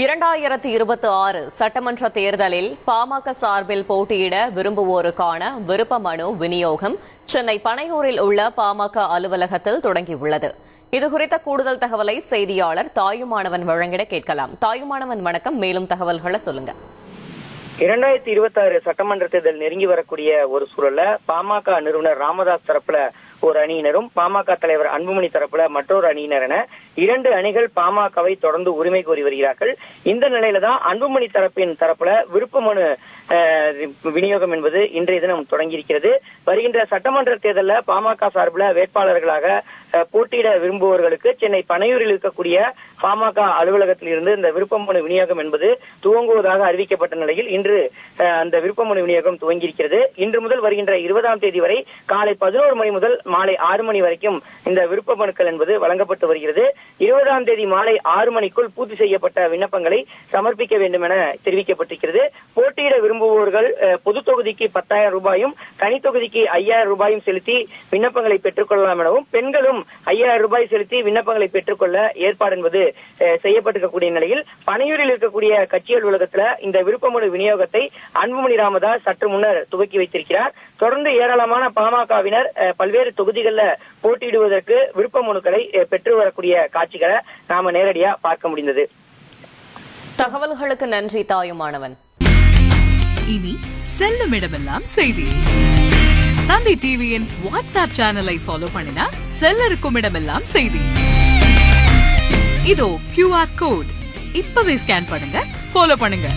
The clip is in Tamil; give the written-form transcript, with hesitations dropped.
2026 சட்டமன்ற தேர்தலில் பாமக சார்பில் போட்டியிட விரும்புவோருக்கான விருப்ப மனு விநியோகம் சென்னை பனையூரில் உள்ள பாமக அலுவலகத்தில் தொடங்கியுள்ளது. இதுகுறித்த கூடுதல் தகவலை செய்தியாளர் தாயுமானவன் வழங்கிட கேட்கலாம். தாயுமானவன் வணக்கம். மேலும் தகவல்களை சொல்லுங்க. 2026 சட்டமன்ற தேர்தல் நெருங்கி வரக்கூடிய ஒரு சூழல்ல பாமக நிறுவனர் ராமதாஸ் தரப்புல ஒரு அணியினரும் பாமக தலைவர் அன்புமணி தரப்புல மற்றொரு அணியினர் என 2 அணிகள் பாமகவை தொடர்ந்து உரிமை கோரி வருகிறார்கள். இந்த நிலையில தான் அன்புமணி தரப்புல விருப்ப மனு விநியோகம் என்பது இன்றைய தினம் தொடங்கியிருக்கிறது. வருகின்ற சட்டமன்ற தேர்தலில் பாமக சார்பில் வேட்பாளர்களாக போட்டியிட விரும்புவோர்களுக்கு சென்னை பனையூரில் இருக்கக்கூடிய பாமக அலுவலகத்தில் இருந்து இந்த விருப்ப மனு விநியோகம் என்பது துவங்குவதாக அறிவிக்கப்பட்ட நிலையில் இன்று அந்த விருப்ப மனு விநியோகம் துவங்கியிருக்கிறது. இன்று முதல் வருகின்ற 20ஆம் தேதி வரை காலை 11 மணி முதல் மாலை 6 மணி வரைக்கும் இந்த விருப்ப மனுக்கள் என்பது வழங்கப்பட்டு வருகிறது. 20ஆம் தேதி மாலை 6 மணிக்குள் பூர்த்தி செய்யப்பட்ட விண்ணப்பங்களை சமர்ப்பிக்க வேண்டும் என தெரிவிக்கப்பட்டிருக்கிறது. போட்டியிட விரும்புவோர்கள் பொது தொகுதிக்கு 10,000 ரூபாயும் தனி தொகுதிக்கு 5,000 ரூபாயும் செலுத்தி விண்ணப்பங்களை பெற்றுக் கொள்ளலாம் எனவும் பெண்களும் 5,000 ரூபாய் செலுத்தி விண்ணப்பங்களை பெற்றுக்கொள்ள ஏற்பாடு என்பது செய்யப்பட்டிருக்கக்கூடிய நிலையில் பனையூரில் இருக்கக்கூடிய கட்சி அலுவலகத்தில் இந்த விருப்ப மனு விநியோகத்தை அன்புமணி ராமதாஸ் சற்று முன்னர் துவக்கி வைத்திருக்கிறார். தொடர்ந்து ஏராளமான பாமகவினர் பல்வேறு தொகுதிகளில் போட்டியிடுவதற்கு விருப்ப மனுக்களை பெற்று வரக்கூடிய காட்சிகளை நாம நேரடியா பார்க்க முடிந்தது. தகவல்களுக்கு நன்றி தாயுமானவன். இனி செல்லும் இடமெல்லாம் செய்தி. தந்தை டிவியின் வாட்ஸ்அப் சேனலை ஃபாலோ பண்ணினா செல்ல இருக்கும் இடமெல்லாம் செய்தி. இதோ QR கோட் இப்பவே ஸ்கேன் பண்ணுங்க, ஃபாலோ பண்ணுங்க.